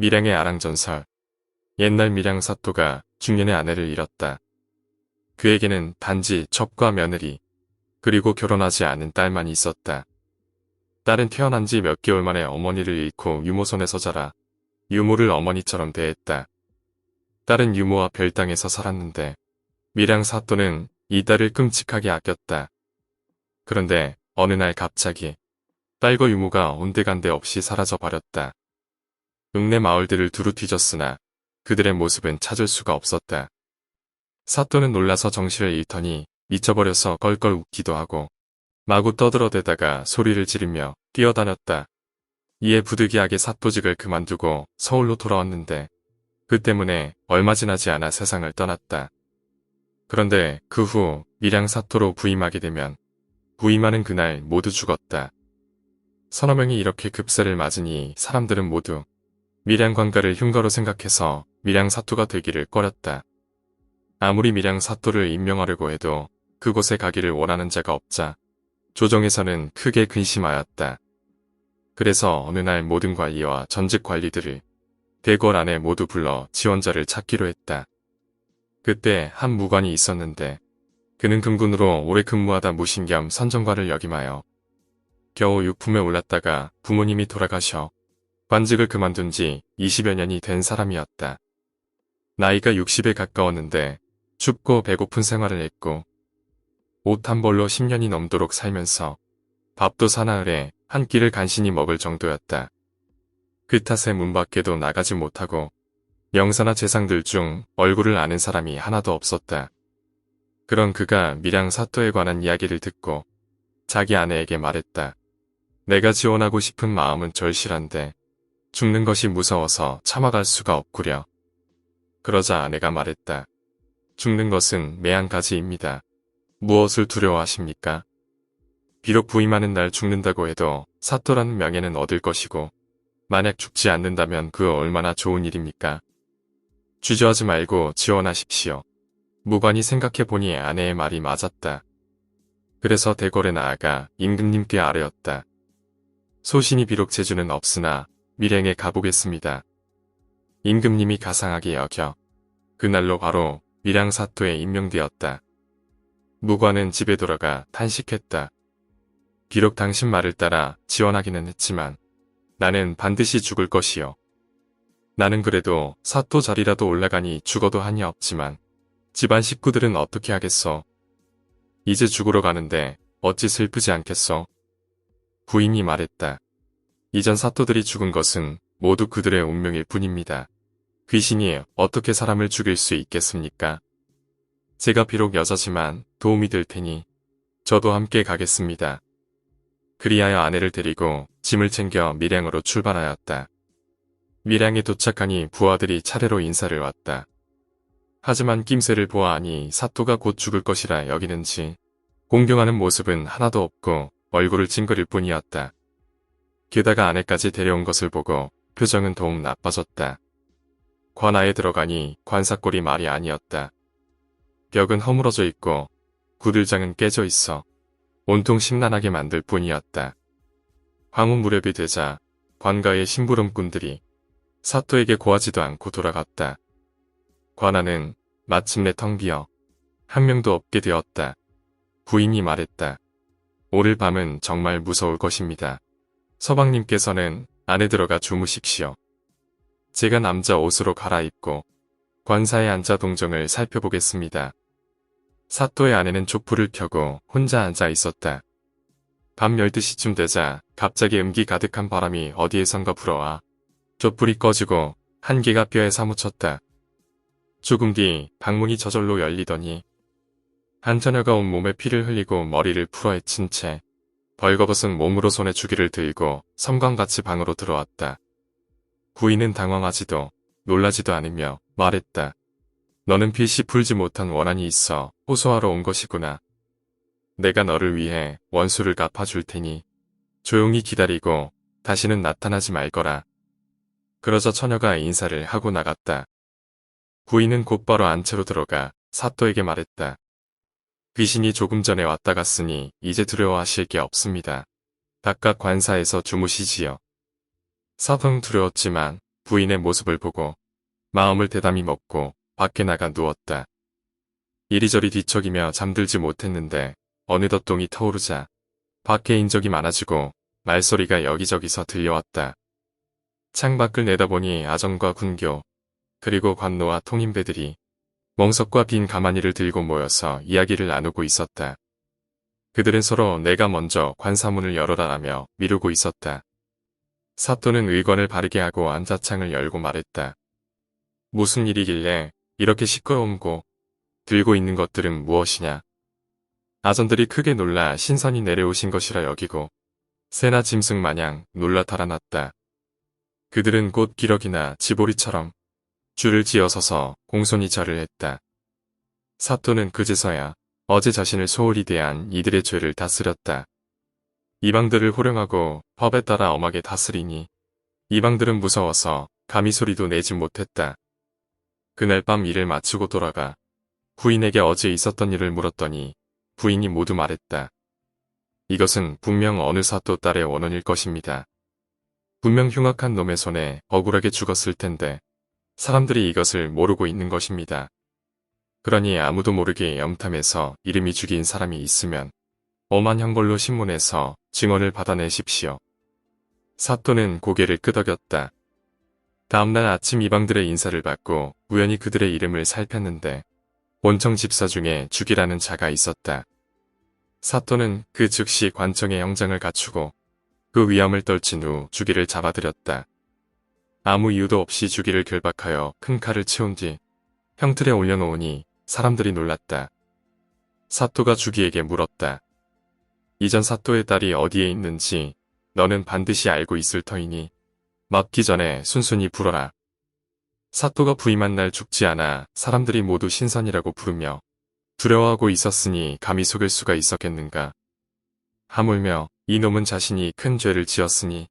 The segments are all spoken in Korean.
밀양의 아랑전설. 옛날 밀양 사또가 중년의 아내를 잃었다. 그에게는 단지 첩과 며느리, 그리고 결혼하지 않은 딸만 있었다. 딸은 태어난 지 몇 개월 만에 어머니를 잃고 유모 손에서 자라 유모를 어머니처럼 대했다. 딸은 유모와 별땅에서 살았는데 밀양 사또는 이 딸을 끔찍하게 아꼈다. 그런데 어느 날 갑자기 딸과 유모가 온데간데 없이 사라져 버렸다. 읍내 마을들을 두루 뒤졌으나 그들의 모습은 찾을 수가 없었다. 사또는 놀라서 정신을 잃더니 미쳐버려서 껄껄 웃기도 하고 마구 떠들어대다가 소리를 지르며 뛰어다녔다. 이에 부득이하게 사또직을 그만두고 서울로 돌아왔는데 그 때문에 얼마 지나지 않아 세상을 떠났다. 그런데 그 후 밀양 사또로 부임하게 되면 부임하는 그날 모두 죽었다. 서너 명이 이렇게 급세를 맞으니 사람들은 모두 밀양 관가를 흉가로 생각해서 밀양 사또가 되기를 꺼렸다. 아무리 밀양 사또를 임명하려고 해도 그곳에 가기를 원하는 자가 없자 조정에서는 크게 근심하였다. 그래서 어느 날 모든 관리와 전직 관리들을 대궐 안에 모두 불러 지원자를 찾기로 했다. 그때 한 무관이 있었는데 그는 금군으로 오래 근무하다 무신 겸 선정관을 역임하여 겨우 육품에 올랐다가 부모님이 돌아가셔 관직을 그만둔 지 20여 년이 된 사람이었다. 나이가 60에 가까웠는데 춥고 배고픈 생활을 했고 옷 한 벌로 10년이 넘도록 살면서 밥도 사나흘에 한 끼를 간신히 먹을 정도였다. 그 탓에 문 밖에도 나가지 못하고 명사나 재상들 중 얼굴을 아는 사람이 하나도 없었다. 그런 그가 밀양 사또에 관한 이야기를 듣고 자기 아내에게 말했다. 내가 지원하고 싶은 마음은 절실한데 죽는 것이 무서워서 참아갈 수가 없구려. 그러자 아내가 말했다. 죽는 것은 매한가지입니다. 무엇을 두려워하십니까? 비록 부임하는 날 죽는다고 해도 사또라는 명예는 얻을 것이고 만약 죽지 않는다면 그 얼마나 좋은 일입니까? 주저하지 말고 지원하십시오. 무관이 생각해보니 아내의 말이 맞았다. 그래서 대궐에 나아가 임금님께 아뢰었다. 소신이 비록 재주는 없으나 밀양에 가보겠습니다. 임금님이 가상하게 여겨 그날로 바로 밀양 사또에 임명되었다. 무관은 집에 돌아가 탄식했다. 비록 당신 말을 따라 지원하기는 했지만 나는 반드시 죽을 것이요. 나는 그래도 사또 자리라도 올라가니 죽어도 한이 없지만 집안 식구들은 어떻게 하겠소? 이제 죽으러 가는데 어찌 슬프지 않겠소? 부인이 말했다. 이전 사또들이 죽은 것은 모두 그들의 운명일 뿐입니다. 귀신이 어떻게 사람을 죽일 수 있겠습니까? 제가 비록 여자지만 도움이 될 테니 저도 함께 가겠습니다. 그리하여 아내를 데리고 짐을 챙겨 밀양으로 출발하였다. 밀양에 도착하니 부하들이 차례로 인사를 왔다. 하지만 낌새를 보아하니 사또가 곧 죽을 것이라 여기는지 공경하는 모습은 하나도 없고 얼굴을 찡그릴 뿐이었다. 게다가 아내까지 데려온 것을 보고 표정은 더욱 나빠졌다. 관아에 들어가니 관사꼴이 말이 아니었다. 벽은 허물어져 있고 구들장은 깨져 있어 온통 심란하게 만들 뿐이었다. 황후 무렵이 되자 관가의 심부름꾼들이 사또에게 고하지도 않고 돌아갔다. 관아는 마침내 텅 비어 한 명도 없게 되었다. 부인이 말했다. 오늘 밤은 정말 무서울 것입니다. 서방님께서는 안에 들어가 주무십시오. 제가 남자 옷으로 갈아입고 관사에 앉아 동정을 살펴보겠습니다. 사또의 아내는 촛불을 켜고 혼자 앉아 있었다. 밤 12시쯤 되자 갑자기 음기 가득한 바람이 어디에선가 불어와 촛불이 꺼지고 한 개가 뼈에 사무쳤다. 조금 뒤 방문이 저절로 열리더니 한 처녀가 온몸에 피를 흘리고 머리를 풀어헤친 채 벌거벗은 몸으로 손에 주기를 들고 섬광같이 방으로 들어왔다. 부인은 당황하지도 놀라지도 않으며 말했다. 너는 필시 풀지 못한 원한이 있어 호소하러 온 것이구나. 내가 너를 위해 원수를 갚아줄 테니 조용히 기다리고 다시는 나타나지 말거라. 그러자 처녀가 인사를 하고 나갔다. 부인은 곧바로 안채로 들어가 사또에게 말했다. 귀신이 조금 전에 왔다 갔으니 이제 두려워하실 게 없습니다. 각각 관사에서 주무시지요. 사도는 두려웠지만 부인의 모습을 보고 마음을 대담히 먹고 밖에 나가 누웠다. 이리저리 뒤척이며 잠들지 못했는데 어느덧 동이 터오르자 밖에 인적이 많아지고 말소리가 여기저기서 들려왔다. 창밖을 내다보니 아정과 군교, 그리고 관노와 통인배들이 멍석과 빈 가마니를 들고 모여서 이야기를 나누고 있었다. 그들은 서로 내가 먼저 관사문을 열어라라며 미루고 있었다. 사또는 의관을 바르게 하고 안자창을 열고 말했다. 무슨 일이길래 이렇게 시끄러움고 들고 있는 것들은 무엇이냐. 아전들이 크게 놀라 신선이 내려오신 것이라 여기고 새나 짐승 마냥 놀라 달아났다. 그들은 곧 기러기나 지보리처럼 줄을 지어서서 공손히 절을 했다. 사또는 그제서야 어제 자신을 소홀히 대한 이들의 죄를 다스렸다. 이방들을 호령하고 법에 따라 엄하게 다스리니 이방들은 무서워서 감히 소리도 내지 못했다. 그날 밤 일을 마치고 돌아가 부인에게 어제 있었던 일을 물었더니 부인이 모두 말했다. 이것은 분명 어느 사또 딸의 원혼일 것입니다. 분명 흉악한 놈의 손에 억울하게 죽었을 텐데 사람들이 이것을 모르고 있는 것입니다. 그러니 아무도 모르게 염탐해서 이름이 죽인 사람이 있으면 엄한 형벌로 신문해서 증언을 받아내십시오. 사또는 고개를 끄덕였다. 다음날 아침 이방들의 인사를 받고 우연히 그들의 이름을 살폈는데 원청 집사 중에 죽이라는 자가 있었다. 사또는 그 즉시 관청의 형장을 갖추고 그 위험을 떨친 후 주기를 잡아들였다. 아무 이유도 없이 주기를 결박하여 큰 칼을 채운 뒤 형틀에 올려놓으니 사람들이 놀랐다. 사또가 주기에게 물었다. 이전 사또의 딸이 어디에 있는지 너는 반드시 알고 있을 터이니 맞기 전에 순순히 불어라. 사또가 부임한 날 죽지 않아 사람들이 모두 신선이라고 부르며 두려워하고 있었으니 감히 속일 수가 있었겠는가. 하물며 이놈은 자신이 큰 죄를 지었으니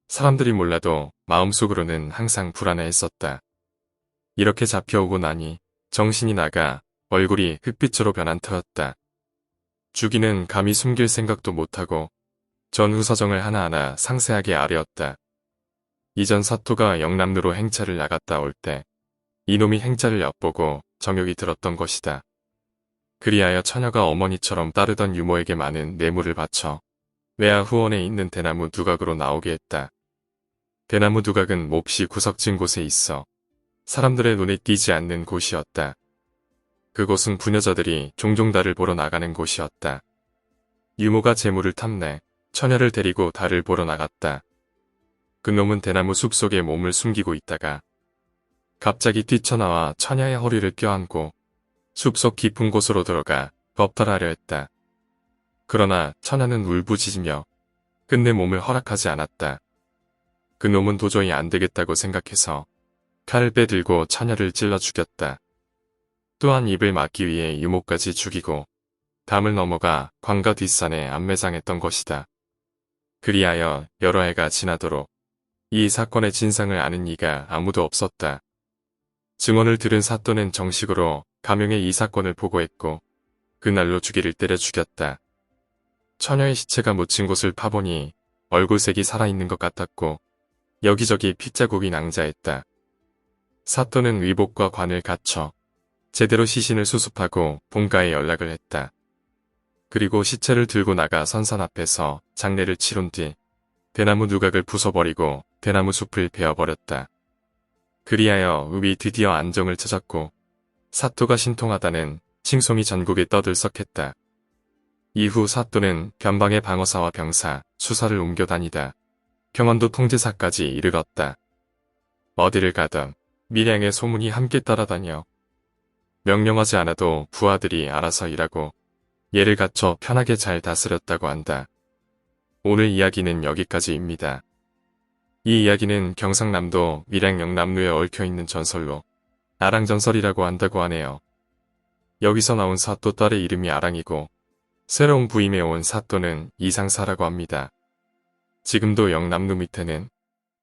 사람들이 몰라도 마음속으로는 항상 불안해했었다. 이렇게 잡혀오고 나니 정신이 나가 얼굴이 흑빛으로 변한 터였다. 주기는 감히 숨길 생각도 못하고 전후서정을 하나하나 상세하게 아뢰었다. 이전 사또가 영남루로 행차를 나갔다 올 때 이놈이 행차를 엿보고 정욕이 들었던 것이다. 그리하여 처녀가 어머니처럼 따르던 유모에게 많은 뇌물을 바쳐 외야 후원에 있는 대나무 두각으로 나오게 했다. 대나무 두각은 몹시 구석진 곳에 있어 사람들의 눈에 띄지 않는 곳이었다. 그곳은 부녀자들이 종종 달을 보러 나가는 곳이었다. 유모가 재물을 탐내 처녀를 데리고 달을 보러 나갔다. 그놈은 대나무 숲속에 몸을 숨기고 있다가 갑자기 뛰쳐나와 처녀의 허리를 껴안고 숲속 깊은 곳으로 들어가 겁탈하려 했다. 그러나 처녀는 울부짖으며 끝내 몸을 허락하지 않았다. 그놈은 도저히 안 되겠다고 생각해서 칼을 빼들고 처녀를 찔러 죽였다. 또한 입을 막기 위해 유모까지 죽이고 담을 넘어가 광가 뒷산에 안매장했던 것이다. 그리하여 여러 해가 지나도록 이 사건의 진상을 아는 이가 아무도 없었다. 증언을 들은 사또는 정식으로 가명에 이 사건을 보고했고 그날로 주기를 때려 죽였다. 처녀의 시체가 묻힌 곳을 파보니 얼굴색이 살아있는 것 같았고 여기저기 핏자국이 낭자했다. 사또는 의복과 관을 갖춰 제대로 시신을 수습하고 본가에 연락을 했다. 그리고 시체를 들고 나가 선산 앞에서 장례를 치룬 뒤 대나무 누각을 부숴버리고 대나무 숲을 베어버렸다. 그리하여 읍이 드디어 안정을 찾았고 사또가 신통하다는 칭송이 전국에 떠들썩했다. 이후 사또는 변방의 방어사와 병사, 수사를 옮겨 다니다 평안도 통제사까지 이르렀다. 어디를 가던 밀양의 소문이 함께 따라다녀 명령하지 않아도 부하들이 알아서 일하고 예를 갖춰 편하게 잘 다스렸다고 한다. 오늘 이야기는 여기까지입니다. 이 이야기는 경상남도 밀양 영남루에 얽혀있는 전설로 아랑전설이라고 한다고 하네요. 여기서 나온 사또 딸의 이름이 아랑이고 새로운 부임에 온 사또는 이상사라고 합니다. 지금도 영남루 밑에는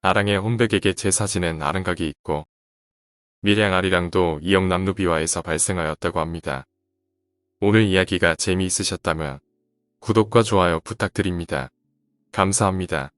아랑의 혼백에게 제사 지낸 아랑각이 있고 밀양 아리랑도 이 영남루 비화에서 발생하였다고 합니다. 오늘 이야기가 재미있으셨다면 구독과 좋아요 부탁드립니다. 감사합니다.